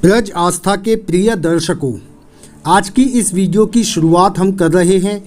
ब्रज आस्था के प्रिय दर्शकों, आज की इस वीडियो की शुरुआत हम कर रहे हैं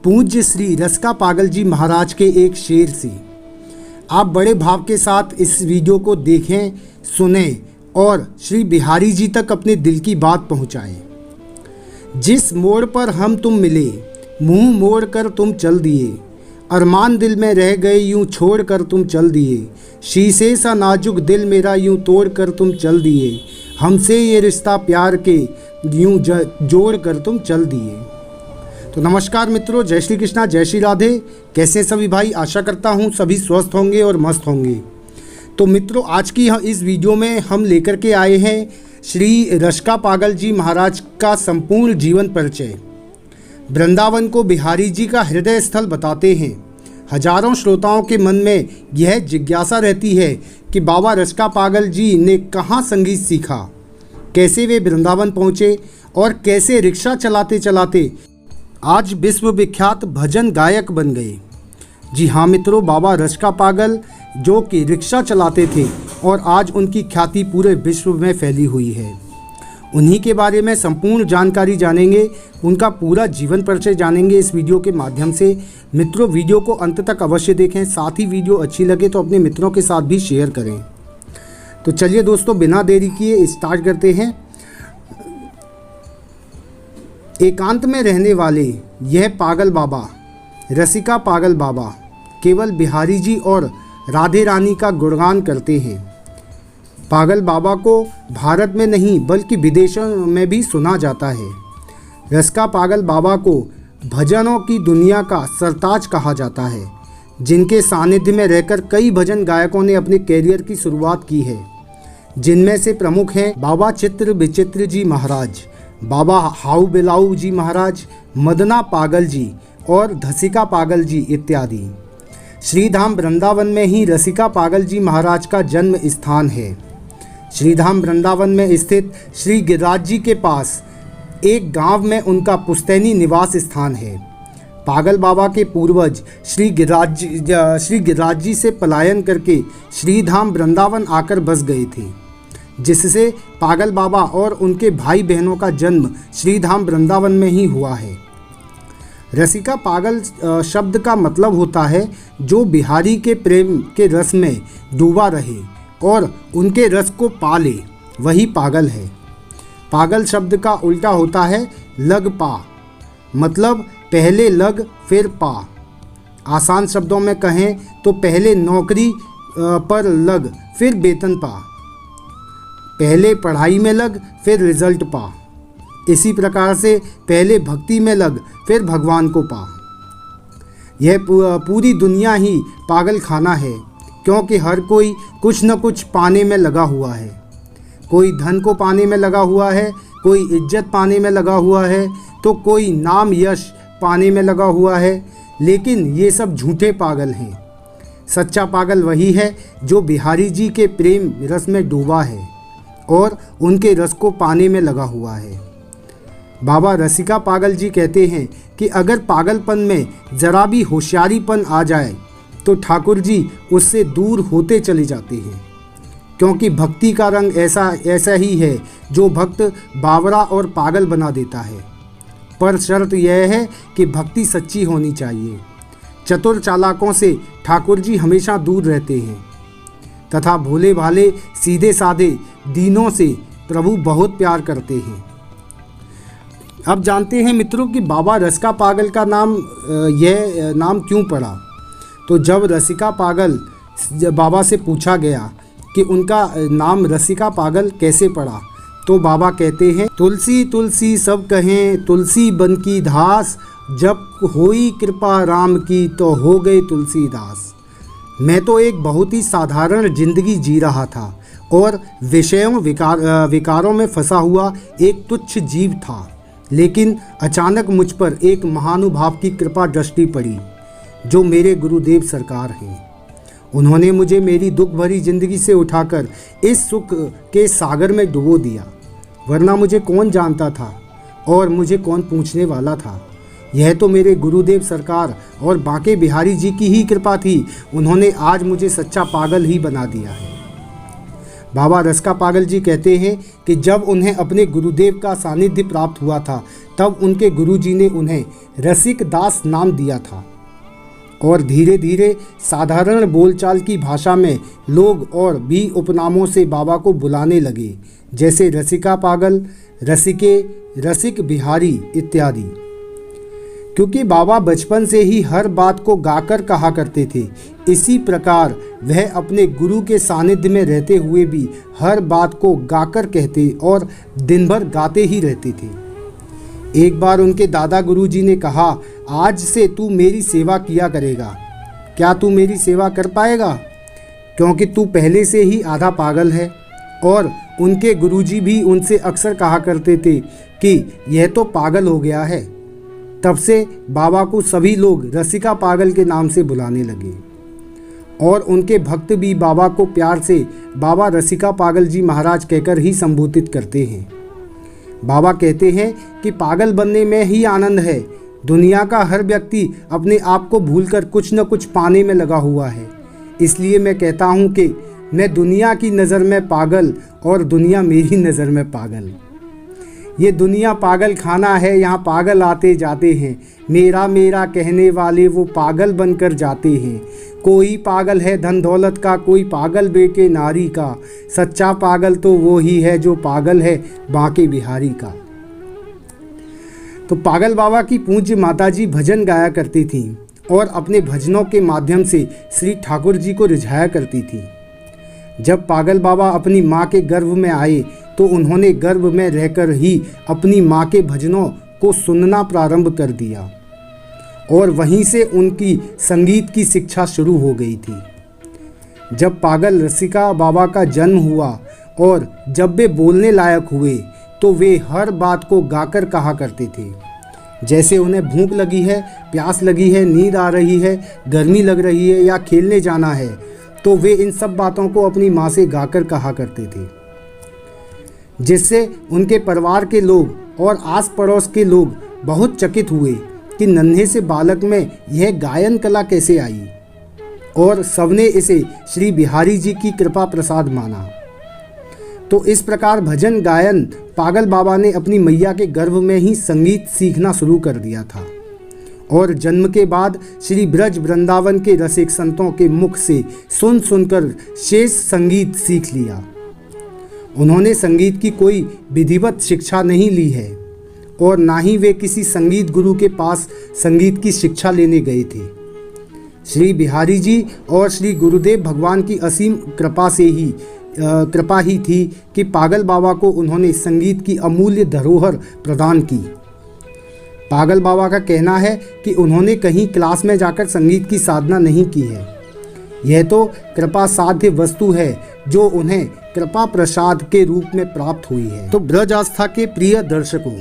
पूज्य श्री रसिका पागल जी महाराज के एक शेर से। आप बड़े भाव के साथ इस वीडियो को देखें, सुनें और श्री बिहारी जी तक अपने दिल की बात पहुंचाएं। जिस मोड़ पर हम तुम मिले, मुंह मोड़ कर तुम चल दिए, अरमान दिल में रह गए यूं छोड़ कर तुम चल दिए, शीशे सा नाजुक दिल मेरा यूं तोड़ कर तुम चल दिए, हमसे ये रिश्ता प्यार के यूं जोड़ कर तुम चल दिए। तो नमस्कार मित्रों, जय श्री कृष्णा, जय श्री राधे। कैसे सभी भाई? आशा करता हूं सभी स्वस्थ होंगे और मस्त होंगे। तो मित्रों, आज की इस वीडियो में हम लेकर के आए हैं श्री रसिका पागल जी महाराज का संपूर्ण जीवन परिचय। वृंदावन को बिहारी जी का हृदय स्थल बताते हैं। हजारों श्रोताओं के मन में यह जिज्ञासा रहती है कि बाबा रसिका पागल जी ने कहाँ संगीत सीखा, कैसे वे वृंदावन पहुँचे और कैसे रिक्शा चलाते चलाते आज विश्व विख्यात भजन गायक बन गए। जी हाँ मित्रों, बाबा रसिका पागल जो कि रिक्शा चलाते थे और आज उनकी ख्याति पूरे विश्व में फैली हुई है। उन्हीं के बारे में संपूर्ण जानकारी जानेंगे, उनका पूरा जीवन परिचय जानेंगे इस वीडियो के माध्यम से। मित्रों, वीडियो को अंत तक अवश्य देखें, साथ ही वीडियो अच्छी लगे तो अपने मित्रों के साथ भी शेयर करें। तो चलिए दोस्तों, बिना देरी किए स्टार्ट करते हैं। एकांत में रहने वाले यह पागल बाबा, रसिका पागल बाबा, केवल बिहारी जी और राधे रानी का गुणगान करते हैं। पागल बाबा को भारत में नहीं बल्कि विदेशों में भी सुना जाता है। रसिका पागल बाबा को भजनों की दुनिया का सरताज कहा जाता है, जिनके सानिध्य में रहकर कई भजन गायकों ने अपने कैरियर की शुरुआत की है, जिनमें से प्रमुख हैं बाबा चित्र विचित्र जी महाराज, बाबा हाउ बिलाऊ जी महाराज, मदना पागल जी और धसिका पागल जी इत्यादि। श्रीधाम वृंदावन में ही रसिका पागल जी महाराज का जन्म स्थान है। श्रीधाम वृंदावन में स्थित श्री गिरिराज जी के पास एक गांव में उनका पुश्तैनी निवास स्थान है। पागल बाबा के पूर्वज श्री गिरिराज जी से पलायन करके श्रीधाम वृंदावन आकर बस गए थे, जिससे पागल बाबा और उनके भाई बहनों का जन्म श्रीधाम वृंदावन में ही हुआ है। रसिका पागल शब्द का मतलब होता है जो बिहारी के प्रेम के रस में डूबा रहे और उनके रस को पा ले, वही पागल है। पागल शब्द का उल्टा होता है लग पा, मतलब पहले लग फिर पा। आसान शब्दों में कहें तो पहले नौकरी पर लग फिर वेतन पा, पहले पढ़ाई में लग फिर रिजल्ट पा। इसी प्रकार से पहले भक्ति में लग फिर भगवान को पा। यह पूरी दुनिया ही पागल खाना है, क्योंकि हर कोई कुछ न कुछ पाने में लगा हुआ है। कोई धन को पाने में लगा हुआ है, कोई इज्जत पाने में लगा हुआ है, तो कोई नाम यश पाने में लगा हुआ है। लेकिन ये सब झूठे पागल हैं। सच्चा पागल वही है जो बिहारी जी के प्रेम रस में डूबा है और उनके रस को पाने में लगा हुआ है। बाबा रसिका पागल जी कहते हैं कि अगर पागलपन में ज़रा भी होशियारीपन आ जाए तो ठाकुर जी उससे दूर होते चले जाते हैं, क्योंकि भक्ति का रंग ऐसा ही है जो भक्त बावरा और पागल बना देता है। पर शर्त यह है कि भक्ति सच्ची होनी चाहिए। चतुर चालाकों से ठाकुर जी हमेशा दूर रहते हैं तथा भोले भाले सीधे साधे दीनों से प्रभु बहुत प्यार करते हैं। अब जानते हैं मित्रों कि बाबा रसिका पागल का यह नाम क्यों पड़ा। तो जब रसिका पागल बाबा से पूछा गया कि उनका नाम रसिका पागल कैसे पड़ा, तो बाबा कहते हैं, तुलसी तुलसी सब कहें तुलसी बन की धास, जब होई कृपा राम की तो हो गए तुलसीदास। मैं तो एक बहुत ही साधारण जिंदगी जी रहा था और विकारों में फंसा हुआ एक तुच्छ जीव था, लेकिन अचानक मुझ पर एक महानुभाव की कृपा दृष्टि पड़ी, जो मेरे गुरुदेव सरकार हैं। उन्होंने मुझे मेरी दुख भरी जिंदगी से उठाकर इस सुख के सागर में डुबो दिया, वरना मुझे कौन जानता था और मुझे कौन पूछने वाला था। यह तो मेरे गुरुदेव सरकार और बांके बिहारी जी की ही कृपा थी। उन्होंने आज मुझे सच्चा पागल ही बना दिया है। बाबा रसिका पागल जी कहते हैं कि जब उन्हें अपने गुरुदेव का सानिध्य प्राप्त हुआ था तब उनके गुरुजी ने उन्हें रसिक दास नाम दिया था और धीरे धीरे साधारण बोलचाल की भाषा में लोग और भी उपनामों से बाबा को बुलाने लगे, जैसे रसिका पागल, रसिके, रसिक बिहारी इत्यादि। क्योंकि बाबा बचपन से ही हर बात को गाकर कहा करते थे, इसी प्रकार वह अपने गुरु के सानिध्य में रहते हुए भी हर बात को गाकर कहते और दिन भर गाते ही रहते थे। एक बार उनके दादा गुरुजी ने कहा, आज से तू मेरी सेवा किया करेगा, क्या तू मेरी सेवा कर पाएगा? क्योंकि तू पहले से ही आधा पागल है। और उनके गुरुजी भी उनसे अक्सर कहा करते थे कि यह तो पागल हो गया है। तब से बाबा को सभी लोग रसिका पागल के नाम से बुलाने लगे और उनके भक्त भी बाबा को प्यार से बाबा रसिका पागल जी महाराज कहकर ही संबोधित करते हैं। बाबा कहते हैं कि पागल बनने में ही आनंद है। दुनिया का हर व्यक्ति अपने आप को भूलकर कुछ न कुछ पाने में लगा हुआ है। इसलिए मैं कहता हूँ कि मैं दुनिया की नज़र में पागल और दुनिया मेरी नज़र में पागल। ये दुनिया पागल खाना है, यहाँ पागल आते जाते हैं। मेरा मेरा कहने वाले वो पागल बनकर जाते हैं। कोई पागल है धन दौलत का, कोई पागल बेटे नारी का। सच्चा पागल तो वो ही है जो पागल है बांके बिहारी का। तो पागल बाबा की पूज्य माताजी भजन गाया करती थीं और अपने भजनों के माध्यम से श्री ठाकुर जी को रिझाया करती थी। जब पागल बाबा अपनी माँ के गर्भ में आए तो उन्होंने गर्भ में रहकर ही अपनी माँ के भजनों को सुनना प्रारंभ कर दिया और वहीं से उनकी संगीत की शिक्षा शुरू हो गई थी। जब पागल रसिका बाबा का जन्म हुआ और जब वे बोलने लायक हुए तो वे हर बात को गाकर कहा करते थे। जैसे उन्हें भूख लगी है, प्यास लगी है, नींद आ रही है, गर्मी लग रही है या खेलने जाना है, तो वे इन सब बातों को अपनी माँ से गाकर कहा करते थे, जिससे उनके परिवार के लोग और आस पड़ोस के लोग बहुत चकित हुए कि नन्हे से बालक में यह गायन कला कैसे आई, और सबने इसे श्री बिहारी जी की कृपा प्रसाद माना। तो इस प्रकार भजन गायन पागल बाबा ने अपनी मैया के गर्भ में ही संगीत सीखना शुरू कर दिया था और जन्म के बाद श्री ब्रज वृंदावन के रसिक संतों के मुख से सुन सुनकर शेष संगीत सीख लिया। उन्होंने संगीत की कोई विधिवत शिक्षा नहीं ली है और ना ही वे किसी संगीत गुरु के पास संगीत की शिक्षा लेने गए थे। श्री बिहारी जी और श्री गुरुदेव भगवान की असीम कृपा ही थी कि पागल बाबा को उन्होंने संगीत की अमूल्य धरोहर प्रदान की। पागल बाबा का कहना है कि उन्होंने कहीं क्लास में जाकर संगीत की साधना नहीं की है। यह तो कृपा साध्य वस्तु है जो उन्हें कृपा प्रसाद के रूप में प्राप्त हुई है। तो ब्रज आस्था के प्रिय दर्शकों,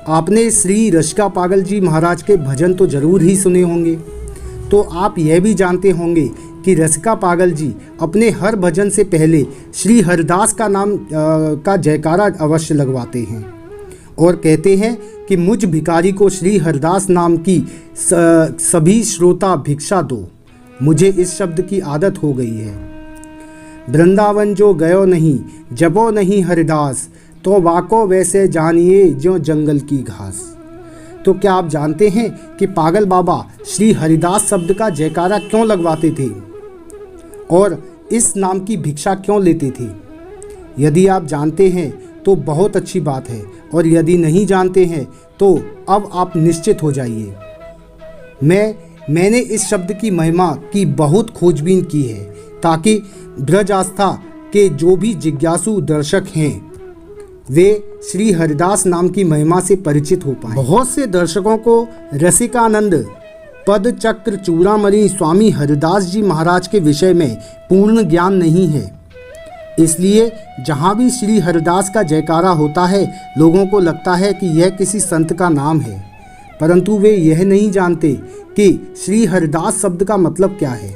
आपने श्री रसिका पागल जी महाराज के भजन तो जरूर ही सुने होंगे। तो आप यह भी जानते होंगे कि रसिका पागल जी अपने हर भजन से पहले श्री हरिदास का नाम का जयकारा अवश्य लगवाते हैं और कहते हैं कि मुझ भिखारी को श्री हरिदास नाम की सभी श्रोता भिक्षा दो, मुझे इस शब्द की आदत हो गई है। वृंदावन जो गयो नहीं, जबो नहीं हरिदास, तो वाको वैसे जानिए जो जंगल की घास। तो क्या आप जानते हैं कि पागल बाबा श्री हरिदास शब्द का जयकारा क्यों लगवाते थे और इस नाम की भिक्षा क्यों लेते थे? यदि आप जानते हैं तो बहुत अच्छी बात है, और यदि नहीं जानते हैं तो अब आप निश्चित हो जाइए। मैंने इस शब्द की महिमा की बहुत खोजबीन की है ताकि ब्रज आस्था के जो भी जिज्ञासु दर्शक हैं वे श्री हरिदास नाम की महिमा से परिचित हो पाए। बहुत से दर्शकों को रसिकानंद पद चक्र चूड़ामणि स्वामी हरिदास जी महाराज के विषय में पूर्ण ज्ञान नहीं है, इसलिए जहाँ भी श्री हरिदास का जयकारा होता है लोगों को लगता है कि यह किसी संत का नाम है, परंतु वे यह नहीं जानते कि श्री हरिदास शब्द का मतलब क्या है।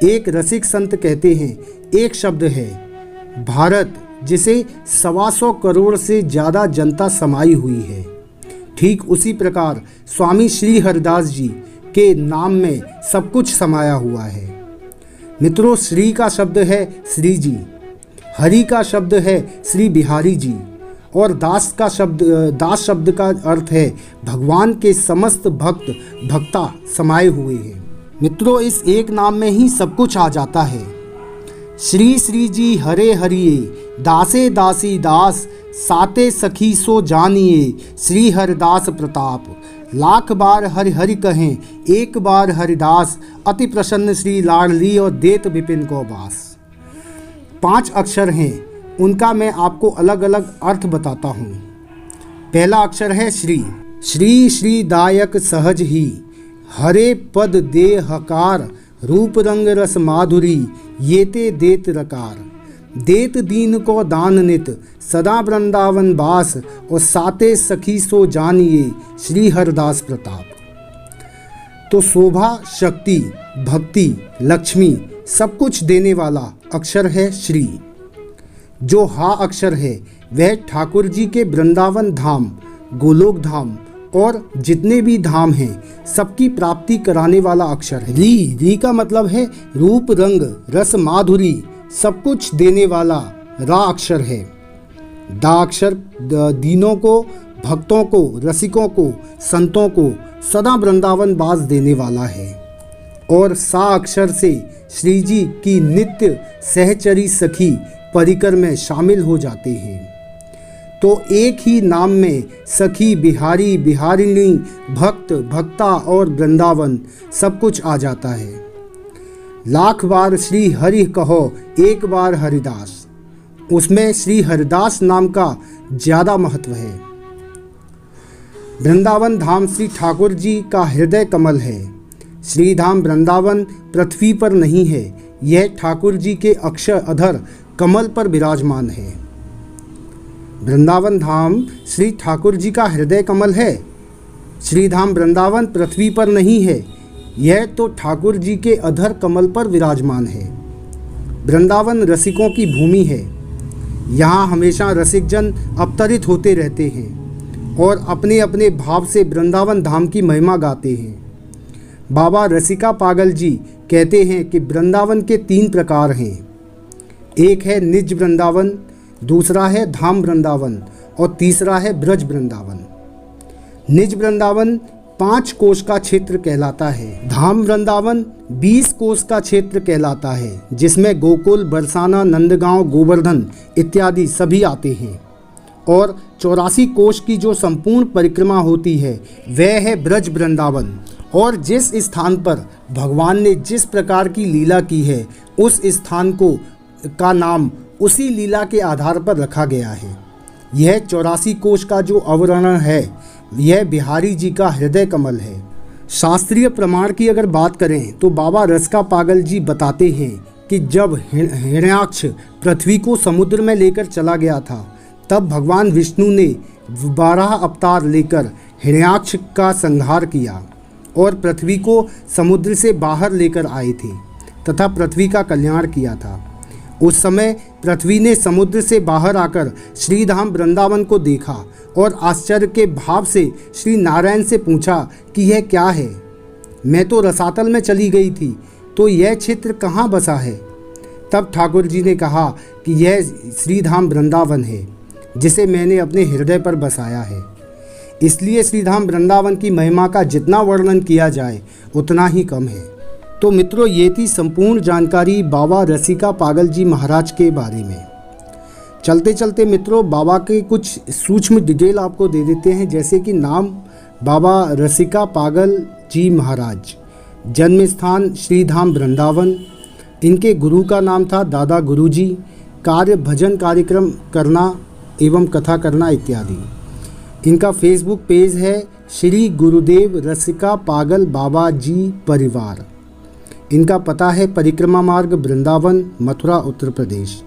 एक रसिक संत कहते हैं, एक शब्द है भारत जिसे 125 करोड़ से ज़्यादा जनता समाई हुई है। ठीक उसी प्रकार स्वामी श्री हरिदास जी के नाम में सब कुछ समाया हुआ है। मित्रों, श्री का शब्द है श्री जी। हरि का शब्द है श्री बिहारी जी और दास शब्द का अर्थ है भगवान के समस्त भक्ता समाये हुए हैं। मित्रों, इस एक नाम में ही सब कुछ आ जाता है। श्री श्री जी हरे हरिये, दासे दासी दास, साते सखी सो जानिए, श्री हरिदास प्रताप। लाख बार हरि हरि कहें, एक बार हरिदास, अति प्रसन्न श्री लाडली और देत विपिन को बास। 5 अक्षर हैं, उनका मैं आपको अलग अलग अर्थ बताता हूँ। पहला अक्षर है श्री। श्री श्री दायक सहज ही, हरे पद दे हकार, रूप रंग रस माधुरी, येते देत रकार। देत दीन को दान नित, सदा वृंदावन बास, और साते सखी सो जानिए, श्री हरदास प्रताप। तो शोभा, शक्ति, भक्ति, लक्ष्मी सब कुछ देने वाला अक्षर है श्री। जो हा अक्षर है वह ठाकुर जी के वृंदावन धाम, गोलोक धाम और जितने भी धाम हैं सबकी प्राप्ति कराने वाला अक्षर है। री का मतलब है रूप रंग रस माधुरी सब कुछ देने वाला रा अक्षर है। दा अक्षर दीनों को, भक्तों को, रसिकों को, संतों को सदा वृंदावन बास देने वाला है। और सा अक्षर से श्री जी की नित्य सहचरी सखी परिकर में शामिल हो जाते हैं। तो एक ही नाम में सखी, बिहारी, बिहारिणी, भक्त, भक्ता और वृंदावन सब कुछ आ जाता है। लाख बार श्री हरि कहो, एक बार हरिदास, उसमें श्री हरिदास नाम का ज़्यादा महत्व है। वृंदावन धाम श्री ठाकुर जी का हृदय कमल है। श्री धाम वृंदावन पृथ्वी पर नहीं है, यह ठाकुर जी के अक्षर अधर कमल पर विराजमान है। वृंदावन धाम श्री ठाकुर जी का हृदय कमल है। श्री धाम वृंदावन पृथ्वी पर नहीं है, यह तो ठाकुर जी के अधर कमल पर विराजमान है। वृंदावन रसिकों की भूमि है। यहाँ हमेशा रसिक जन अवतरित होते रहते हैं और अपने अपने भाव से वृंदावन धाम की महिमा गाते हैं। बाबा रसिका पागल जी कहते हैं कि वृंदावन के 3 प्रकार हैं। एक है निज वृंदावन, दूसरा है धाम वृंदावन और तीसरा है ब्रज वृंदावन। निज वृंदावन 5 कोस का क्षेत्र कहलाता है। धाम वृंदावन 20 कोस का क्षेत्र कहलाता है, जिसमें गोकुल, बरसाना, नंदगांव, गोवर्धन इत्यादि सभी आते हैं। और 84 कोस की जो संपूर्ण परिक्रमा होती है वह है ब्रज वृंदावन। और जिस स्थान पर भगवान ने जिस प्रकार की लीला की है उस स्थान का नाम उसी लीला के आधार पर रखा गया है। यह 84 कोस का जो अवतरण है यह बिहारी जी का हृदय कमल है। शास्त्रीय प्रमाण की अगर बात करें तो बाबा रसिका पागल जी बताते हैं कि जब हिरण्याक्ष पृथ्वी को समुद्र में लेकर चला गया था तब भगवान विष्णु ने 12 अवतार लेकर हिरण्याक्ष का संहार किया और पृथ्वी को समुद्र से बाहर लेकर आए थे तथा पृथ्वी का कल्याण किया था। उस समय पृथ्वी ने समुद्र से बाहर आकर श्रीधाम वृंदावन को देखा और आश्चर्य के भाव से श्री नारायण से पूछा कि यह क्या है। मैं तो रसातल में चली गई थी, तो यह क्षेत्र कहाँ बसा है। तब ठाकुर जी ने कहा कि यह श्रीधाम वृंदावन है जिसे मैंने अपने हृदय पर बसाया है। इसलिए श्रीधाम वृंदावन की महिमा का जितना वर्णन किया जाए उतना ही कम है। तो मित्रों, ये थी संपूर्ण जानकारी बाबा रसिका पागल जी महाराज के बारे में। चलते चलते मित्रों, बाबा के कुछ सूक्ष्म डिटेल आपको दे देते हैं। जैसे कि नाम बाबा रसिका पागल जी महाराज, जन्म स्थान श्रीधाम वृंदावन, इनके गुरु का नाम था दादा गुरुजी, कार्य भजन कार्यक्रम करना एवं कथा करना इत्यादि। इनका फेसबुक पेज है श्री गुरुदेव रसिका पागल बाबा जी परिवार। इनका पता है परिक्रमा मार्ग वृंदावन, मथुरा, उत्तर प्रदेश।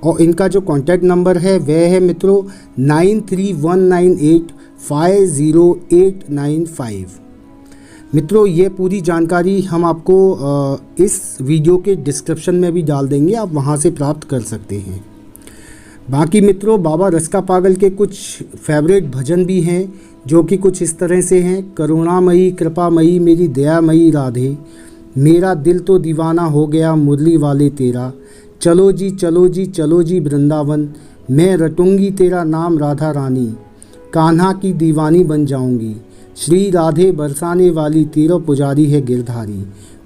और इनका जो कॉन्टैक्ट नंबर है वह है मित्रों 9319850895। मित्रों, ये पूरी जानकारी हम आपको इस वीडियो के डिस्क्रिप्शन में भी डाल देंगे, आप वहाँ से प्राप्त कर सकते हैं। बाकी मित्रों, बाबा रसिका पागल के कुछ फेवरेट भजन भी हैं जो कि कुछ इस तरह से हैं। करुणामयी कृपामयी मेरी दयामयी राधे, मेरा दिल तो दीवाना हो गया मुरली वाले तेरा, चलो जी चलो जी चलो जी वृंदावन, मैं रटूंगी तेरा नाम राधा रानी, कान्हा की दीवानी बन जाऊंगी। श्री राधे बरसाने वाली तेरा पुजारी है गिरधारी,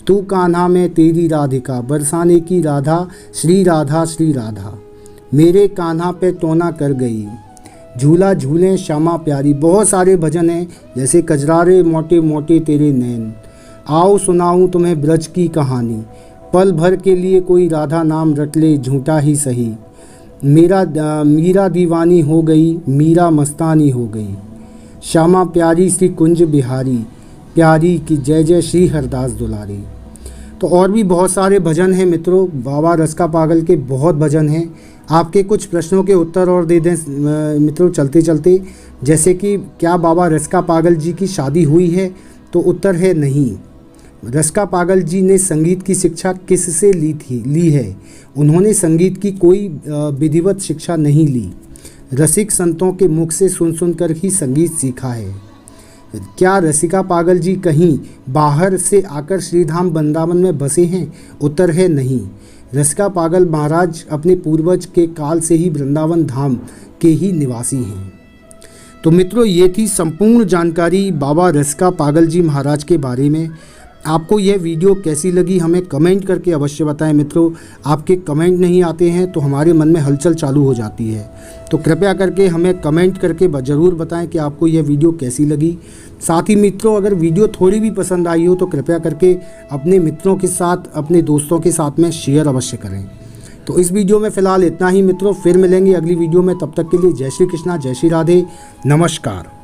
तू कान्हा मैं तेरी राधिका, बरसाने की राधा श्री राधा श्री राधा। मेरे कान्हा पे टोना कर गई, झूला झूलें श्यामा प्यारी। बहुत सारे भजन हैं, जैसे कजरारे मोटे मोटे तेरे नैन, आओ सुनाऊं तुम्हें ब्रज की कहानी, पल भर के लिए कोई राधा नाम रट ले झूठा ही सही, मीरा दीवानी हो गई, मीरा मस्तानी हो गई, श्यामा प्यारी श्री कुंज बिहारी, प्यारी की जय जय श्री हरदास दुलारी। तो और भी बहुत सारे भजन हैं मित्रों, बाबा रस का पागल के बहुत भजन हैं। आपके कुछ प्रश्नों के उत्तर और दे दें मित्रों चलते चलते, जैसे कि क्या बाबा रस का पागल जी की शादी हुई है? तो उत्तर है नहीं। रस का पागल जी ने संगीत की शिक्षा किससे ली है? उन्होंने संगीत की कोई विधिवत शिक्षा नहीं ली, रसिक संतों के मुख से सुन कर ही संगीत सीखा है। क्या रसिका पागल जी कहीं बाहर से आकर श्रीधाम वृंदावन में बसे हैं? उत्तर है नहीं। रसिका पागल महाराज अपने पूर्वज के काल से ही वृंदावन धाम के ही निवासी हैं। तो मित्रों, ये थी संपूर्ण जानकारी बाबा रसिका पागल जी महाराज के बारे में। आपको यह वीडियो कैसी लगी हमें कमेंट करके अवश्य बताएं मित्रों। आपके कमेंट नहीं आते हैं तो हमारे मन में हलचल चालू हो जाती है, तो कृपया करके हमें कमेंट करके ज़रूर बताएं कि आपको यह वीडियो कैसी लगी। साथ ही मित्रों, अगर वीडियो थोड़ी भी पसंद आई हो तो कृपया करके अपने मित्रों के साथ, अपने दोस्तों के साथ में शेयर अवश्य करें। तो इस वीडियो में फ़िलहाल इतना ही मित्रों, फिर मिलेंगे अगली वीडियो में। तब तक के लिए जय श्री कृष्णा, जय श्री राधे, नमस्कार।